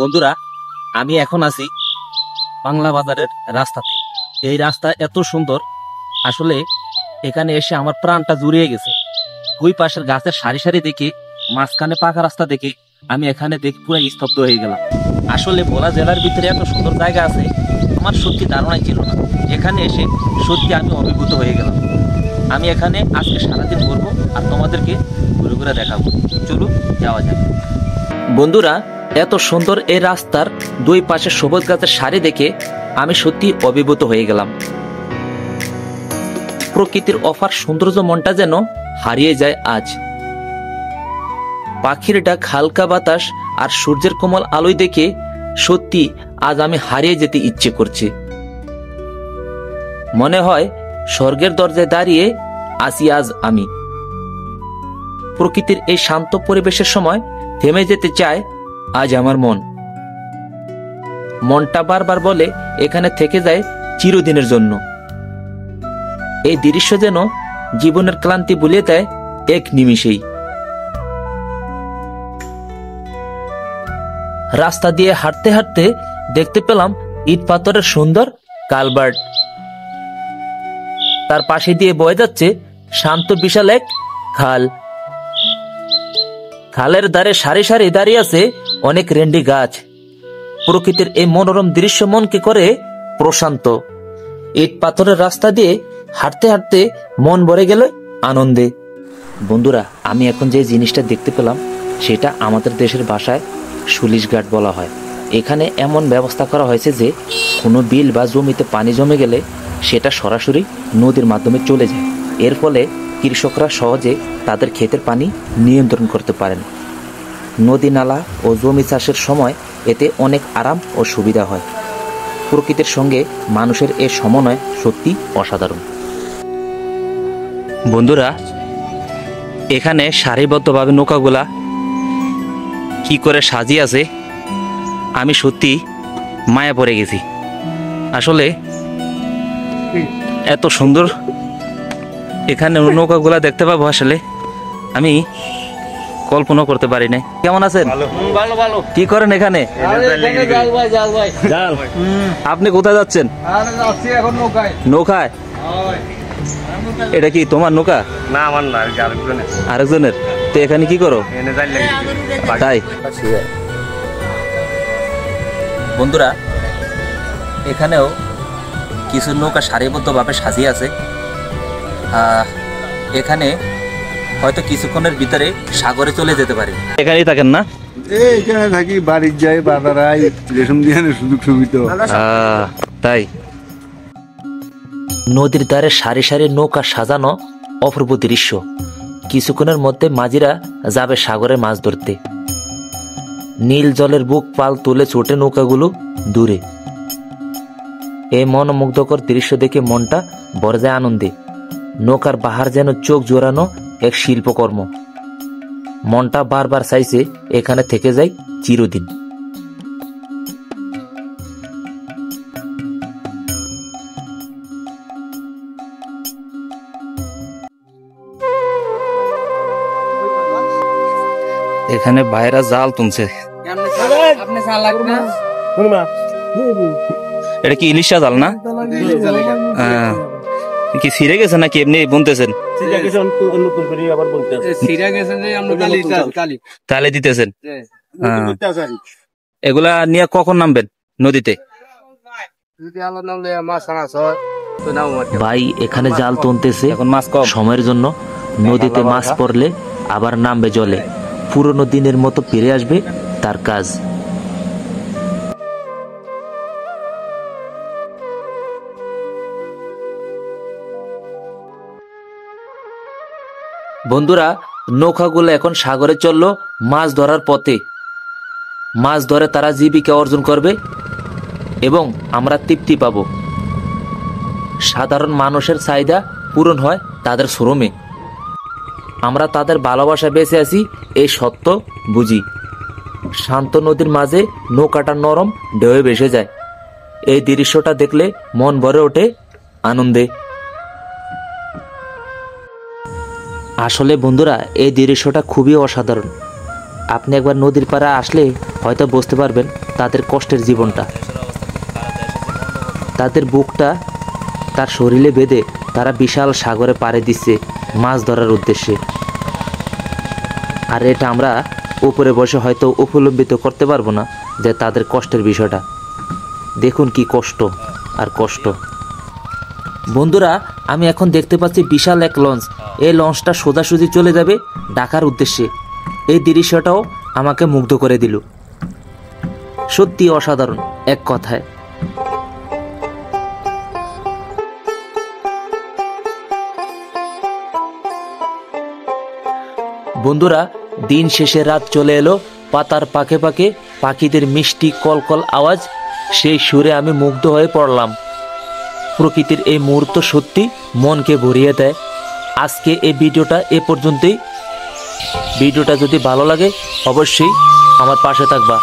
বন্ধুরা, আমি এখন আছি বাংলা বাজারের রাস্তাতে। এই রাস্তা এত সুন্দর, আসলে এখানে এসে আমার প্রাণটা জুড়িয়ে গেছে। দুই পাশের গাছের সারি সারি দেখে, মাঝখানে পাকা রাস্তা দেখে আমি এখানে দেখে পুরো স্তব্ধ হয়ে গেলাম। আসলে ভোলা জেলার ভিতরে এত সুন্দর জায়গা আছে, আমার সত্যি ধারণাই ছিল না। এখানে এসে সত্যি আমি অভিভূত হয়ে গেলাম। আমি এখানে আজকে সারাদিন ঘুরবো আর তোমাদেরকে ঘুরে ঘুরে দেখাবো। চলো যাওয়া যাক। বন্ধুরা, এত সুন্দর এই রাস্তার দুই পাশে সবুজ গাছের সারি দেখে আমি সত্যি অভিভূত হয়ে গেলাম। প্রকৃতির অপার সৌন্দর্য মনটা যেন হারিয়ে যায় আজ। পাখির ডাক, হালকা বাতাস আর সূর্যের কোমল আলোয় দেখে সত্যি আজ আমি হারিয়ে যেতে ইচ্ছে করছে। মনে হয় স্বর্গের দরজায় দাঁড়িয়ে আছি আজ আমি। প্রকৃতির এই শান্ত পরিবেশের সময় থেমে যেতে চায় আজ আমার মনটা বারবার বলে এখানে থেকে যায় চিরদিনের জন্য। এই দৃশ্য যেন জীবনের ক্লান্তি ভুলিয়ে দেয় এক নিমিষেই। রাস্তা দিয়ে হাঁটতে হাঁটতে দেখতে পেলাম ইট পাথরের সুন্দর কালভার্ট। তার পাশে দিয়ে বয়ে যাচ্ছে শান্ত বিশাল এক খাল। খালের ধারে সারি সারি দাঁড়িয়ে আছে অনেক রেন্ডি গাছ। প্রকৃতির এই মনোরম দৃশ্য মনকে করে প্রশান্ত। ইট পাথরের রাস্তা দিয়ে হাঁটতে হাঁটতে মন ভরে গেল আনন্দে। বন্ধুরা, আমি এখন যে জিনিসটা দেখতে পেলাম সেটা আমাদের দেশের ভাষায় সুলিশ ঘাট বলা হয়। এখানে এমন ব্যবস্থা করা হয়েছে যে কোনো বিল বা জমিতে পানি জমে গেলে সেটা সরাসরি নদীর মাধ্যমে চলে যায়। এর ফলে কৃষকরা সহজে তাদের ক্ষেতের পানি নিয়ন্ত্রণ করতে পারেন। নদী, নালা ও জমি চাষের সময় এতে অনেক আরাম ও সুবিধা হয়। প্রকৃতির সঙ্গে মানুষের এই সমন্বয় সত্যি অসাধারণ। বন্ধুরা, এখানে সারিবদ্ধভাবে নৌকাগুলা কি করে সাজিয়ে আছে, আমি সত্যি মায়া পড়ে গেছি। আসলে এত সুন্দর এখানে নৌকাগুলা দেখতে পাবো, আসলে আমি কল্পনা করতে পারি না। কেমন আছেন? কি করেন এখানে? জাল। আপনি কোথায় যাচ্ছেন? নৌকায়? এটা কি তোমার নৌকা? না, আমার না, আরেকজনের। তো এখানে কি করো? তাই বন্ধুরা, এখানেও কিছু নৌকা সারিবদ্ধভাবে সাজিয়ে আছে। এখানে হয়তো কিছুক্ষণের ভিতরে সাগরে চলে যেতে পারে। এখানেই থাকেন না? এখানে থাকি, বাড়ির যাই, বাজারাই, রেশম দিয়ে সুযোগ সুবিধা। তাই নদীর ধারে সারি সারি নৌকা সাজানো অপূর্ব দৃশ্য। কিছুক্ষণের মধ্যে মাঝিরা যাবে সাগরে মাছ ধরতে। নীল জলের বুক পাল তুলে ছোটে নৌকাগুলো দূরে। এই মনোমুগ্ধকর দৃশ্য দেখে মনটা ভরে যায় আনন্দে। নৌকার বাহার যেন চোখ জোড়ানো এক শিল্পকর্ম। মনটা বারবার চাইছে এখানে থেকে যাই চিরদিন। এখানে ভাইরা জাল তুলছে। এটা কি ইলিশা জাল না? কি ছিঁড়ে গেছে নাকি এমনি বুনতেছেন? তালে দিতেছেন। এগুলা নিয়ে কখন নামবেন নদীতে? ভাই এখানে জাল তুলতেছে এখন মাছ কম সময়ের জন্য। নদীতে মাছ পড়লে আবার নামবে জলে। পুরনো দিনের মতো ফিরে আসবে তার কাজ। বন্ধুরা, নৌকাগুলো এখন সাগরে চললো মাছ ধরার পথে। মাছ ধরে তারা জীবিকা অর্জন করবে এবং আমরা তৃপ্তি পাব। সাধারণ মানুষের চাহিদা পূরণ হয় তাদের শ্রমে। আমরা তাদের ভালোবাসা বেঁচে আছি এই সত্য বুঝি। শান্ত নদীর মাঝে নৌকাটা নরম ঢেউয়ে ভেসে যায়। এই দৃশ্যটা দেখলে মন ভরে ওঠে আনন্দে। আসলে বন্ধুরা, এই দৃশ্যটা খুবই অসাধারণ। আপনি একবার নদীর পাড়ে আসলে হয়তো বুঝতে পারবেন তাদের কষ্টের জীবনটা। তাদের বুকটা তার শরীরে বেঁধে তারা বিশাল সাগরে পাড়ি দিচ্ছে মাছ ধরার উদ্দেশ্যে। আর এটা আমরা উপরে বসে হয়তো উপলব্ধিত করতে পারবো না যে তাদের কষ্টের বিষয়টা। দেখুন কি কষ্ট আর কষ্ট। বন্ধুরা, আমি এখন দেখতে পাচ্ছি বিশাল এক লঞ্চ। এই লঞ্চটা সোজাসুজি চলে যাবে ঢাকার উদ্দেশ্যে। এই দৃশ্যটাও আমাকে মুগ্ধ করে দিল। সত্যি অসাধারণ এক কথায়। বন্ধুরা, দিন শেষে রাত চলে এলো। পাতার পাকে পাকে পাখিদের মিষ্টি কলকল আওয়াজ, সেই সুরে আমি মুগ্ধ হয়ে পড়লাম। প্রকৃতির এই মুহূর্ত সত্যি মনকে ভরিয়ে দেয়। আজকে এই ভিডিওটা এ পর্যন্তই। ভিডিওটা যদি ভালো লাগে অবশ্যই আমার পাশে থাকবা।